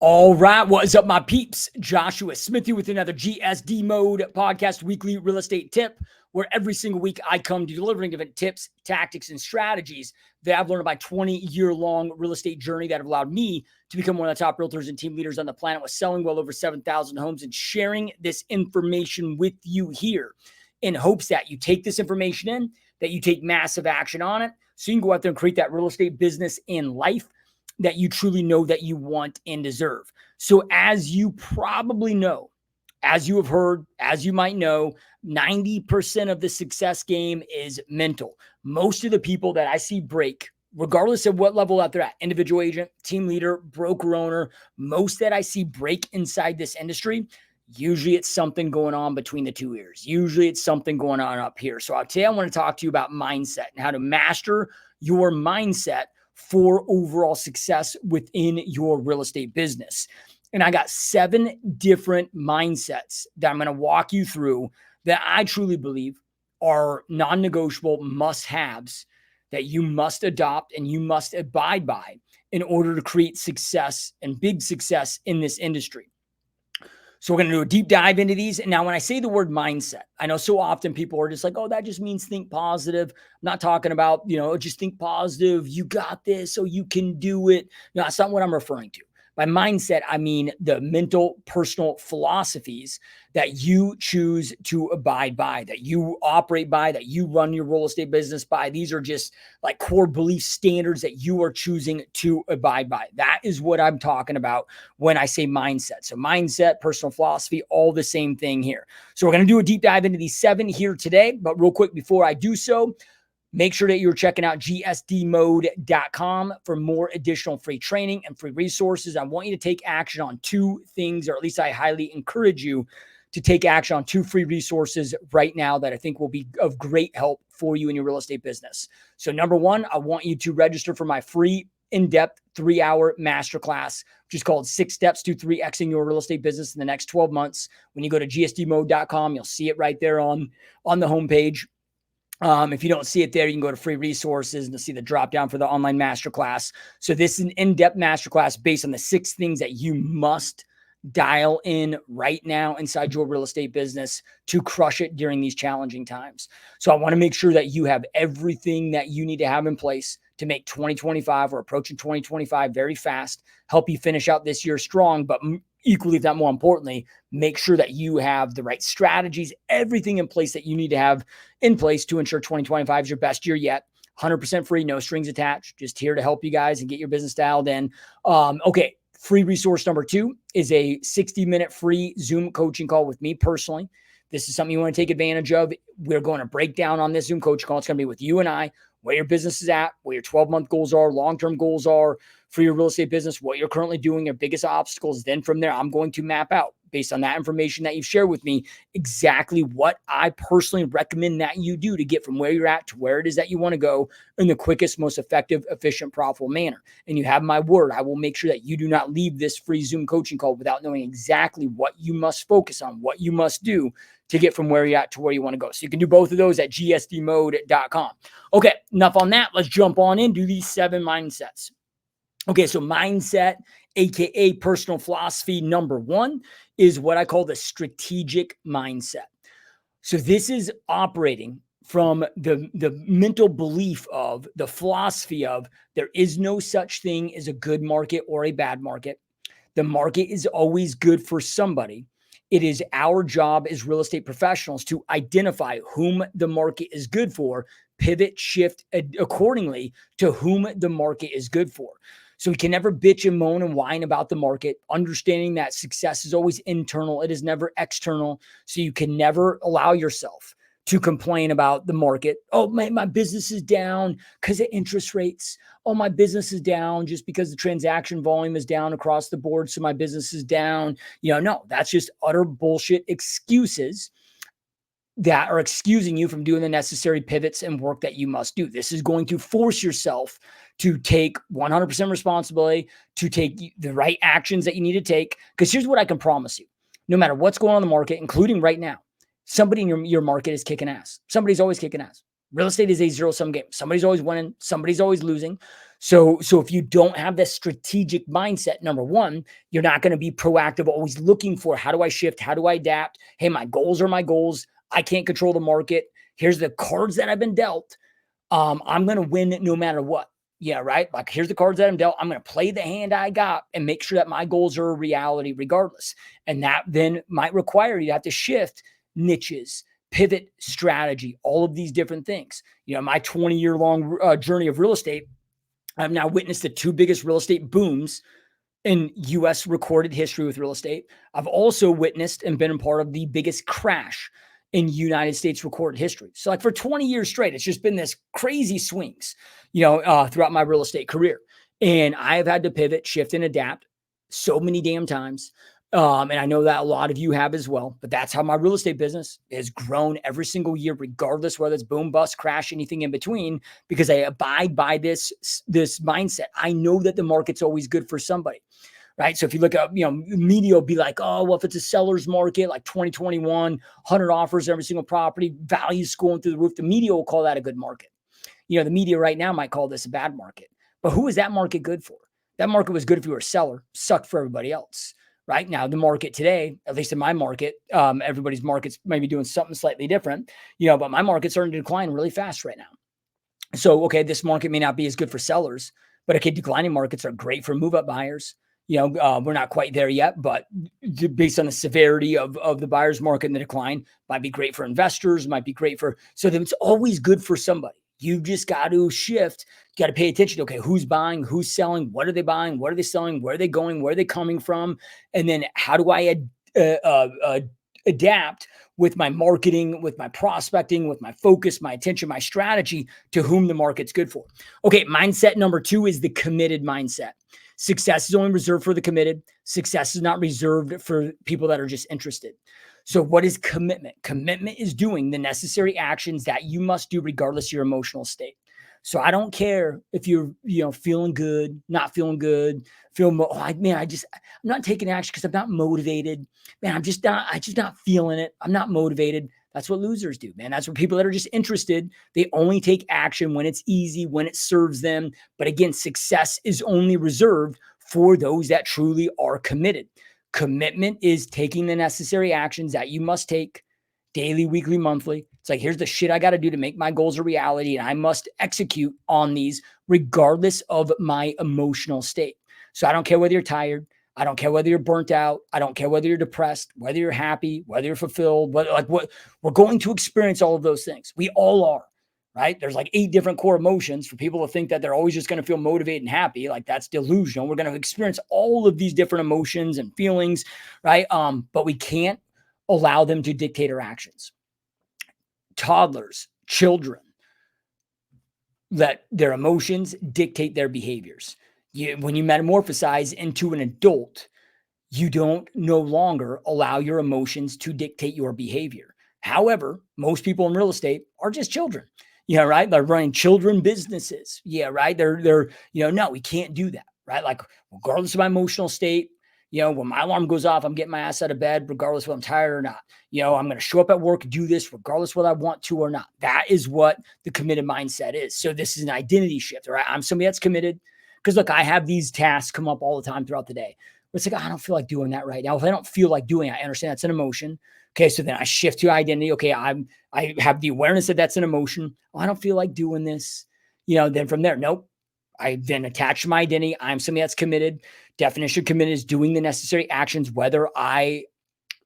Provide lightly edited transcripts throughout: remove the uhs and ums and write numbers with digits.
All right, what is up, my peeps? Joshua Smith here with another GSD Mode podcast weekly real estate tip, where every single week I come to delivering different tips, tactics, and strategies that I've learned about 20-year-long real estate journey that have allowed me to become one of the top realtors and team leaders on the planet with selling well over 7,000 homes and sharing this information with you here in hopes that you take this information in, that you take massive action on it, so you can go out there and create that real estate business in life that you truly know that you want and deserve. So as you probably know, as you have heard, as you might know, 90% of the success game is mental. Most of the people that I see break, regardless of what level that they're at, individual agent, team leader, broker owner, most that I see break inside this industry, usually it's something going on between the two ears. Usually it's something going on up here. So today I want to talk to you about mindset and how to master your mindset for overall success within your real estate business. And I got 7 different mindsets that I'm going to walk you through that I truly believe are non-negotiable must-haves that you must adopt and you must abide by in order to create success and big success in this industry. So we're going to do a deep dive into these. And now when I say the word mindset, I know so often people are just like, oh, that just means think positive. I'm not talking about, just think positive. You got this, so you can do it. No, that's not what I'm referring to. By mindset, I mean the mental, personal philosophies that you choose to abide by, that you operate by, that you run your real estate business by. These are just like core belief standards that you are choosing to abide by. That is what I'm talking about when I say mindset. So mindset, personal philosophy, all the same thing here. So we're going to do a deep dive into these 7 here today. But real quick, before I do so, make sure that you're checking out gsdmode.com for more additional free training and free resources. I want you to take action on 2 things, or at least I highly encourage you to take action on 2 free resources right now that I think will be of great help for you in your real estate business. So number 1, I want you to register for my free in-depth 3-hour masterclass, which is called 6 Steps to 3Xing Your Real Estate Business in the Next 12 Months. When you go to gsdmode.com, you'll see it right there on the homepage. If you don't see it there, you can go to free resources and you'll see the drop down for the online masterclass. So this is an in-depth masterclass based on the 6 things that you must dial in right now inside your real estate business to crush it during these challenging times. So I want to make sure that you have everything that you need to have in place to make 2025 or approaching 2025 very fast, help you finish out this year strong, but equally, if not more importantly, make sure that you have the right strategies, everything in place that you need to have in place to ensure 2025 is your best year yet. 100% free, no strings attached, just here to help you guys and get your business dialed in. Okay, free resource number 2 is a 60-minute free Zoom coaching call with me personally. This is something you want to take advantage of. We're going to break down on this Zoom coaching call. It's going to be with you and I, where your business is at, where your 12-month goals are, long-term goals are for your real estate business, what you're currently doing, your biggest obstacles. Then from there, I'm going to map out, based on that information that you've shared with me, exactly what I personally recommend that you do to get from where you're at to where it is that you want to go in the quickest, most effective, efficient, profitable manner. And you have my word, I will make sure that you do not leave this free Zoom coaching call without knowing exactly what you must focus on, what you must do to get from where you're at to where you want to go. So you can do both of those at gsdmode.com. Okay, enough on that. Let's jump on into these 7 mindsets. Okay, so mindset, aka personal philosophy number 1, is what I call the strategic mindset. So this is operating from the mental belief of, the philosophy of, there is no such thing as a good market or a bad market. The market is always good for somebody. It is our job as real estate professionals to identify whom the market is good for, pivot, shift accordingly to whom the market is good for. So we can never bitch and moan and whine about the market, understanding that success is always internal. It is never external. So you can never allow yourself to complain about the market. Oh, my business is down because of interest rates. Oh, my business is down just because the transaction volume is down across the board. So my business is down. No, that's just utter bullshit excuses that are excusing you from doing the necessary pivots and work that you must do. This is going to force yourself to take 100% responsibility, to take the right actions that you need to take. Because here's what I can promise you. No matter what's going on in the market, including right now, somebody in your market is kicking ass. Somebody's always kicking ass. Real estate is a zero-sum game. Somebody's always winning, somebody's always losing. So if you don't have this strategic mindset, number one, you're not going to be proactive, always looking for how do I shift? How do I adapt? Hey, my goals are my goals. I can't control the market. Here's the cards that I've been dealt. I'm going to win no matter what. Yeah, right. Like, here's the cards that I'm dealt. I'm going to play the hand I got and make sure that my goals are a reality regardless. And that then might require you to have to shift niches, pivot strategy, all of these different things. My 20-year long journey of real estate, I've now witnessed the two biggest real estate booms in U.S. recorded history with real estate. I've also witnessed and been a part of the biggest crash in United States recorded history. So like for 20 years straight, it's just been this crazy swings, throughout my real estate career. And I have had to pivot, shift, and adapt so many damn times. And I know that a lot of you have as well, but that's how my real estate business has grown every single year, regardless whether it's boom, bust, crash, anything in between, because I abide by this mindset. I know that the market's always good for somebody. Right. So if you look up, media will be like, oh, well, if it's a seller's market, like 2021, 100 offers every single property, values going through the roof, the media will call that a good market. The media right now might call this a bad market. But who is that market good for? That market was good if you were a seller, sucked for everybody else. Right now, the market today, at least in my market, everybody's market's maybe doing something slightly different, but my market's starting to decline really fast right now. So, okay, this market may not be as good for sellers, but okay, declining markets are great for move-up buyers. We're not quite there yet, but based on the severity of the buyer's market and the decline, might be great for investors, might be great so it's always good for somebody. You just got to shift. You got to pay attention to, okay, who's buying, who's selling, what are they buying, what are they selling, where are they going, where are they coming from? And then how do I adapt with my marketing, with my prospecting, with my focus, my attention, my strategy to whom the market's good for? Okay, mindset number 2 is the committed mindset. Success is only reserved for the committed. Success is not reserved for people that are just interested. So what is commitment? Commitment is doing the necessary actions that you must do regardless of your emotional state. So I don't care if you're, feeling good, not feeling good, I'm not taking action because I'm not motivated. Man, I'm just not feeling it. I'm not motivated. That's what losers do, man. That's what people that are just interested, they only take action when it's easy, when it serves them. But again, success is only reserved for those that truly are committed. Commitment is taking the necessary actions that you must take daily, weekly, monthly. It's like, here's the shit I got to do to make my goals a reality, and I must execute on these regardless of my emotional state. So I don't care whether you're tired. I don't care whether you're burnt out. I don't care whether you're depressed, whether you're what we're going to experience all of those things. We all are, right? There's like 8 different core emotions. For people to think that they're always just going to feel motivated and happy, like that's delusional. We're going to experience all of these different emotions and feelings, right? But we can't allow them to dictate our actions. Toddlers, children, let their emotions dictate their behaviors. When you metamorphosize into an adult, you don't no longer allow your emotions to dictate your behavior. However, most people in real estate are just children. Yeah, right. They're running children businesses. Yeah, right. They're no, we can't do that. Right. Like, regardless of my emotional state, when my alarm goes off, I'm getting my ass out of bed, regardless if I'm tired or not. I'm going to show up at work, do this, regardless whether I want to or not. That is what the committed mindset is. So this is an identity shift, right? I'm somebody that's committed. Because look, I have these tasks come up all the time throughout the day. It's like, I don't feel like doing that right now. If I don't feel like doing it, I understand that's an emotion. Okay, so then I shift to identity. Okay, I have the awareness that that's an emotion. Oh, I don't feel like doing this. Then from there, nope. I then attach to my identity. I'm somebody that's committed. Definition of committed is doing the necessary actions, whether I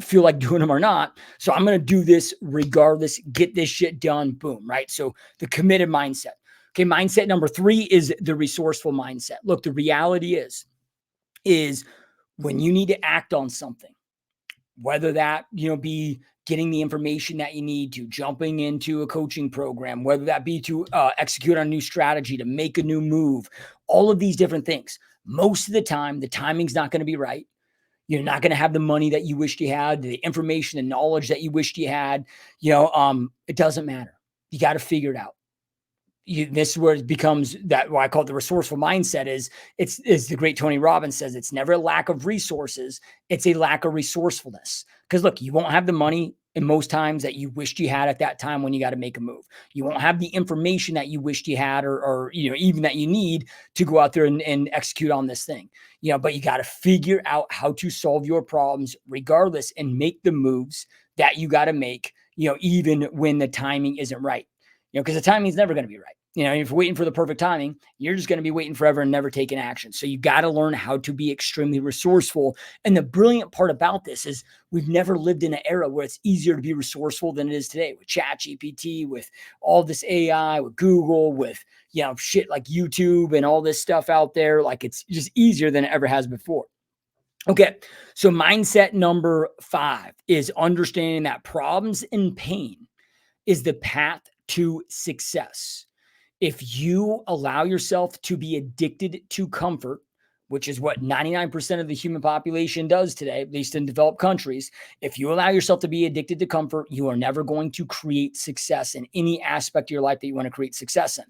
feel like doing them or not. So I'm going to do this regardless, get this shit done. Boom, right? So the committed mindset. Okay, mindset number 3 is the resourceful mindset. Look, the reality is when you need to act on something, whether that, be getting the information that you need to, jumping into a coaching program, whether that be to execute on a new strategy, to make a new move, all of these different things. Most of the time, the timing's not going to be right. You're not going to have the money that you wished you had, the information and knowledge that you wished you had. It doesn't matter. You got to figure it out. This is where it becomes that what I call it the resourceful mindset is the great Tony Robbins says, it's never a lack of resources. It's a lack of resourcefulness. Because look, you won't have the money and most times that you wished you had at that time when you got to make a move. You won't have the information that you wished you had, or even that you need to go out there and execute on this thing. But you got to figure out how to solve your problems regardless and make the moves that you got to make, even when the timing isn't right. Because the timing is never going to be right. If you're waiting for the perfect timing, you're just going to be waiting forever and never taking action. So you got to learn how to be extremely resourceful. And the brilliant part about this is we've never lived in an era where it's easier to be resourceful than it is today, with ChatGPT, with all this AI, with Google, with, shit like YouTube and all this stuff out there. Like, it's just easier than it ever has before. Okay. So mindset number 5 is understanding that problems and pain is the path to success. If you allow yourself to be addicted to comfort, which is what 99% of the human population does today, at least in developed countries, if you allow yourself to be addicted to comfort, you are never going to create success in any aspect of your life that you want to create success in,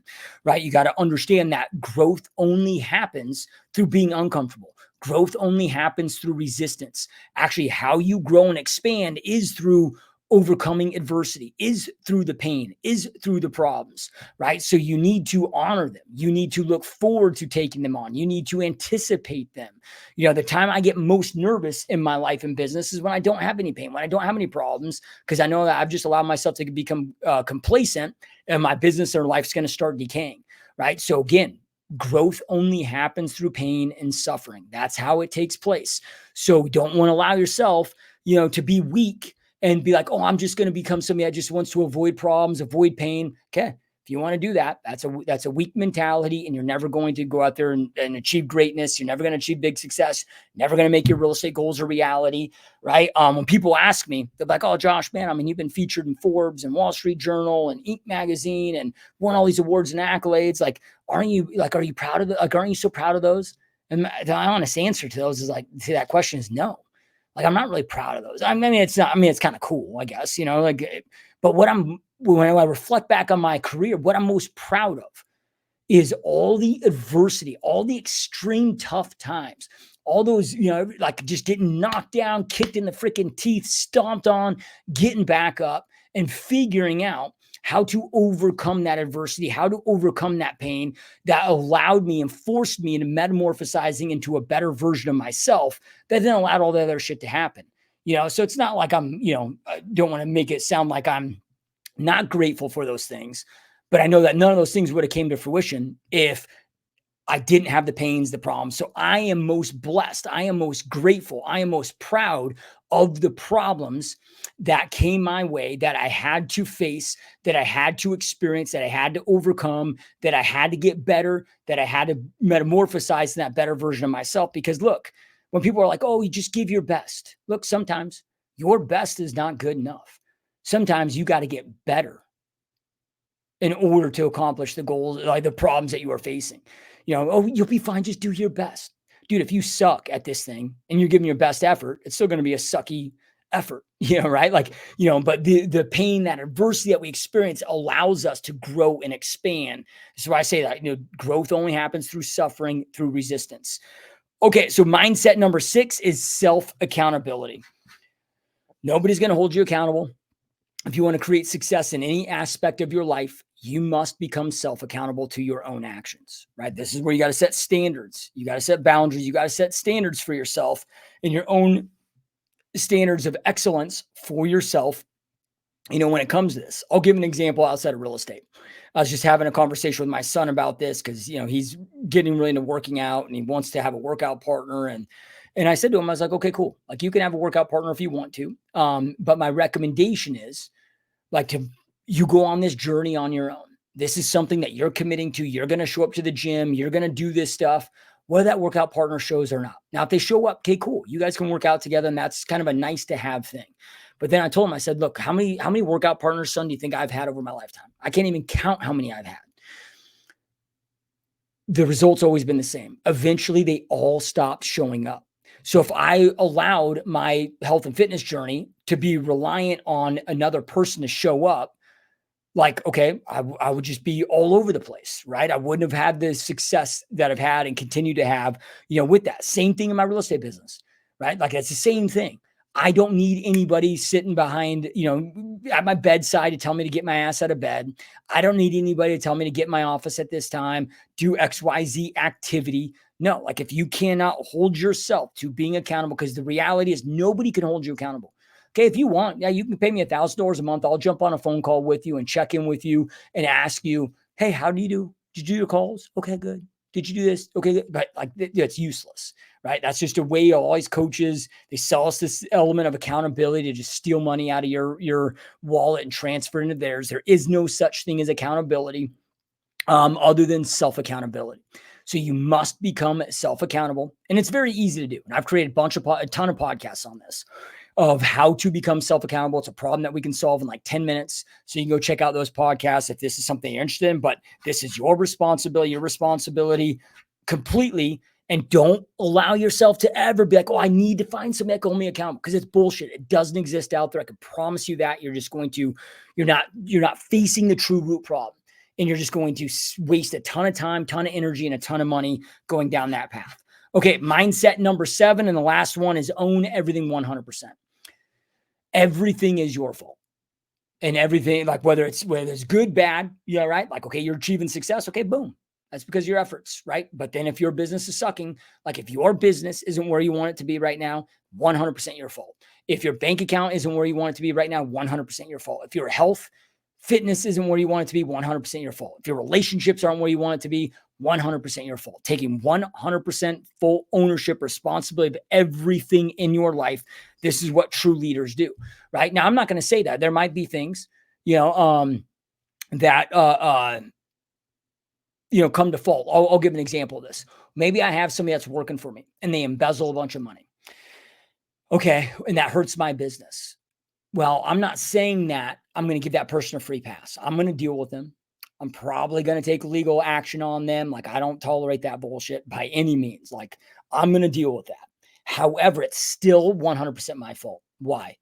right? You got to understand that growth only happens through being uncomfortable. Growth only happens through resistance. Actually, how you grow and expand is through overcoming adversity, is through the pain, is through the problems, right? So you need to honor them. You need to look forward to taking them on. You need to anticipate them. The time I get most nervous in my life and business is when I don't have any pain, when I don't have any problems, because I know that I've just allowed myself to become complacent, and my business or life's going to start decaying, right? So again, growth only happens through pain and suffering. That's how it takes place. So don't want to allow yourself, to be weak and be like, oh, I'm just going to become somebody that just wants to avoid problems, avoid pain. Okay. If you want to do that, that's a weak mentality, and you're never going to go out there and achieve greatness. You're never going to achieve big success. Never going to make your real estate goals a reality, right? When people ask me, they're like, oh, Josh, man, I mean, you've been featured in Forbes and Wall Street Journal and Inc magazine and won all these awards and accolades. Like, are you proud of aren't you so proud of those? And the honest answer to those is to that question is no. Like, I'm not really proud of those. I mean, it's not, it's kind of cool, I guess, but when I reflect back on my career, what I'm most proud of is all the adversity, all the extreme tough times, all those, just getting knocked down, kicked in the freaking teeth, stomped on, getting back up and figuring out how to overcome that adversity, how to overcome that pain that allowed me and forced me into metamorphosizing into a better version of myself that then allowed all the other shit to happen. So it's not like I'm, I don't want to make it sound like I'm not grateful for those things, but I know that none of those things would have came to fruition if I didn't have the pains, the problems. So I am most blessed. I am most grateful. I am most proud of the problems that came my way, that I had to face, that I had to experience, that I had to overcome, that I had to get better, that I had to metamorphosize in that better version of myself. Because look, when people are like, oh, you just give your best. Look, sometimes your best is not good enough. Sometimes you got to get better in order to accomplish the goals, like the problems that you are facing. Oh, you'll be fine. Just do your best. Dude, if you suck at this thing and you're giving your best effort, it's still going to be a sucky effort, right? But the pain, that adversity that we experience allows us to grow and expand. So I say that, growth only happens through suffering, through resistance. Okay. So mindset number 6 is self-accountability. Nobody's going to hold you accountable. If you want to create success in any aspect of your life, you must become self-accountable to your own actions, right? This is where you got to set standards. You got to set boundaries. You got to set standards for yourself and your own standards of excellence for yourself. When it comes to this, I'll give an example outside of real estate. I was just having a conversation with my son about this because, he's getting really into working out and he wants to have a workout partner. And I said to him, I was like, okay, cool. Like, you can have a workout partner if you want to. But my recommendation is you go on this journey on your own. This is something that you're committing to. You're going to show up to the gym. You're going to do this stuff, whether that workout partner shows or not. Now, if they show up, okay, cool. You guys can work out together, and that's kind of a nice to have thing. But then I told him, I said, look, how many workout partners, son, do you think I've had over my lifetime? I can't even count how many I've had. The result's always been the same. Eventually, they all stopped showing up. So if I allowed my health and fitness journey to be reliant on another person to show up, okay, I would just be all over the place, right? I wouldn't have had the success that I've had and continue to have, with that. Same thing in my real estate business, right? Like, it's the same thing. I don't need anybody sitting behind, at my bedside to tell me to get my ass out of bed. I don't need anybody to tell me to get in my office at this time, do XYZ activity. No, like if you cannot hold yourself to being accountable, because the reality is nobody can hold you accountable. Okay, if you want, yeah, you can pay me $1,000 a month. I'll jump on a phone call with you and check in with you and ask you, hey, how do you do? Did you do your calls? Okay, good. Did you do this? Okay, good. But like it's useless, right? That's just a way all these coaches, they sell us this element of accountability to just steal money out of your wallet and transfer it into theirs. There is no such thing as accountability other than self-accountability. So you must become self-accountable, and it's very easy to do. And I've created a ton of podcasts on this of how to become self-accountable. It's a problem that we can solve in like 10 minutes. So you can go check out those podcasts if this is something you're interested in, but this is your responsibility completely. And don't allow yourself to ever be like, oh, I need to find something that can hold me accountable, because it's bullshit. It doesn't exist out there. I can promise you that. You're not facing the true root problem. And you're just going to waste a ton of time, ton of energy, and a ton of money going down that path. Okay, mindset number 7, and the last one is own everything 100%. Everything is your fault. And everything, like whether it's good, bad, yeah, right? Like, okay, you're achieving success. Okay, boom. That's because of your efforts, right? But then if your business is sucking, like if your business isn't where you want it to be right now, 100% your fault. If your bank account isn't where you want it to be right now, 100% your fault. If your health, fitness isn't where you want it to be, 100% your fault. If your relationships aren't where you want it to be, 100% your fault. Taking 100% full ownership, responsibility of everything in your life. This is what true leaders do, right? Now, I'm not going to say that. There might be things, that, come to fault. I'll give an example of this. Maybe I have somebody that's working for me and they embezzle a bunch of money. Okay. And that hurts my business. Well, I'm not saying that I'm going to give that person a free pass. I'm going to deal with them. I'm probably going to take legal action on them. Like, I don't tolerate that bullshit by any means. Like, I'm going to deal with that. However, it's still 100% my fault. Why?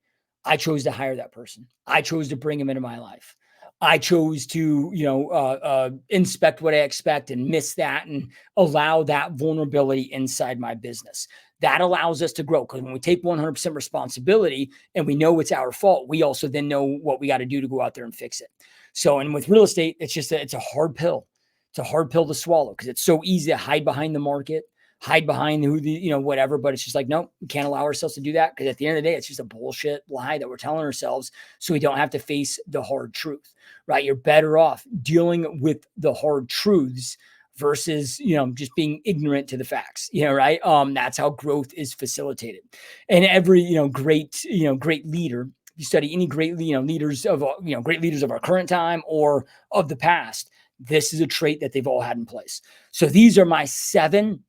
I chose to hire that person. I chose to bring him into my life. I chose to, inspect what I expect and miss that and allow that vulnerability inside my business. That allows us to grow, because when we take 100% responsibility and we know it's our fault, we also then know what we got to do to go out there and fix it. So, and with real estate, it's a hard pill. It's a hard pill to swallow, because it's so easy to hide behind the market, hide behind whatever. But it's just like, no, we can't allow ourselves to do that, because at the end of the day, it's just a bullshit lie that we're telling ourselves so we don't have to face the hard truth, right? You're better off dealing with the hard truths versus, just being ignorant to the facts, right? That's how growth is facilitated. And every, great leader, if you study any great, leaders of, great leaders of our current time or of the past, this is a trait that they've all had in place. So these are my 7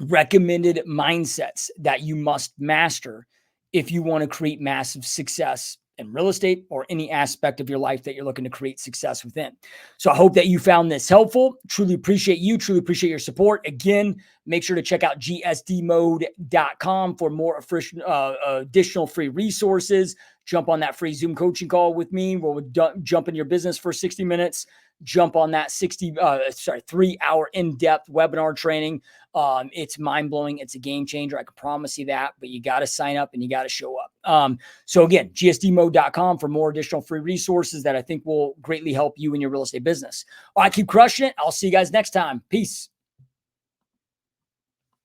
recommended mindsets that you must master if you want to create massive success in real estate or any aspect of your life that you're looking to create success within. So I hope that you found this helpful. Truly appreciate you. Truly appreciate your support. Again, make sure to check out gsdmode.com for more additional free resources. Jump on that free Zoom coaching call with me where we'll jump in your business for 60 minutes. Jump on that 3-hour in-depth webinar training. It's mind-blowing. It's a game changer. I can promise you that, but you got to sign up and you got to show up. So again, gsdmode.com for more additional free resources that I think will greatly help you in your real estate business. All right, keep crushing it. I'll see you guys next time. Peace.